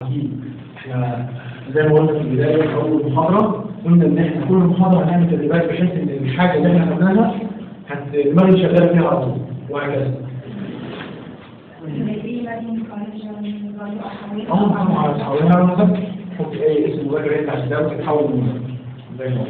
احنا زي ما قلنا في البدايه في اول محاضره قلنا ان احنا كل محاضره هنعمل تدريبات بحيث ان الحاجه اللي احنا خدناها دماغنا شغاله فيها على طول وهكذا. على حواليها مثلا حط اي اسم مباشر انت عشان ده وتتحول زي ما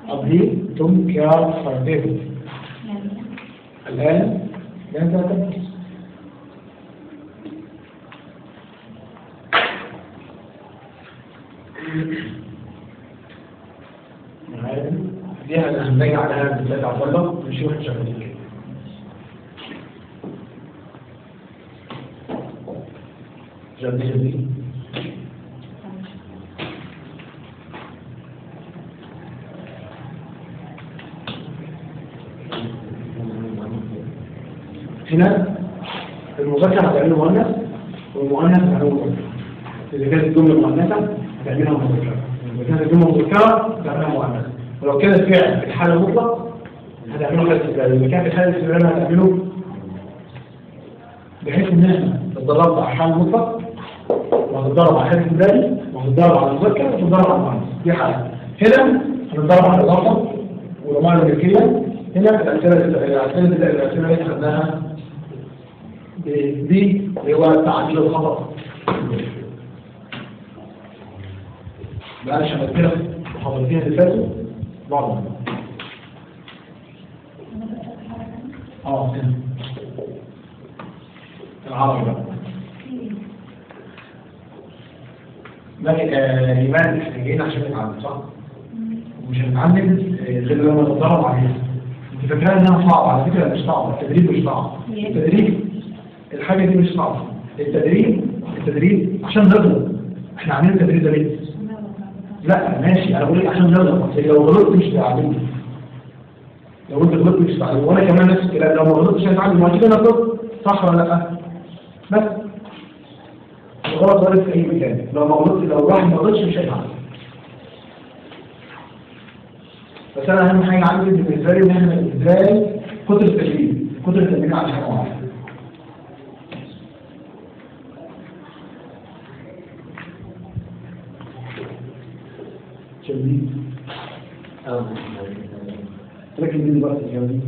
أبهيتم كفردين الآن ماذا تبحث؟ دي هنلاقي عليها بالذات عبد الله مش واحد شغالين كده. جميل. هنا المذكر هتعمله مؤنث والمؤنث هتعمله مذكر. إذا كانت الجملة مؤنثة هتعملها مذكرة، إذا كانت الجملة مذكرة هتعملها مؤنث، ولو كان الفعل في الحالة مطلق هتعمله حالة استقلال، إذا كان في حالة استقلال هتعمله بحيث إن إحنا نتدرب على حالة مطلق وهتتدرب على حالة استقلال وهتتدرب على المذكر وهتتدرب على المؤنث. دي حالة. هنا هنتدرب على الإضافة والضمائر الملكية. هنا الأسئلة اللي خدناها دي اللي هو تعديل الخطأ. بقى عشان كده محاضرتين اللي فاتوا بعض هنا العربي بقى إيمان احنا جايين عشان نتعلم صح؟ ومش هنتعلم غير لما نتدرب عليها. انت فاكرها انها صعبه؟ على فكره مش صعبه، التدريب مش صعب. التدريب الحاجه دي مش صعبه. التدريب عشان نغلط. احنا عاملين التدريب ده ليه؟ لا ماشي، انا بقول لك عشان نغلط. لو غلطت مش هتعلمني. لو انت غلطت مش هتعلمني، وانا كمان نفس الكلام. لو ما غلطتش هتعلم، وعشان كده انا غلطت صح ولا لا؟ بس الغلط وارد في اي مكان. لو ما غلطتش، لو واحد ما غلطش مش هيتعلم. بس انا اهم حاجه عندي بالنسبه لي ان احنا ازاي كتر التدريب على حاجه معينه. جميل. لكن دي دلوقتي جميل.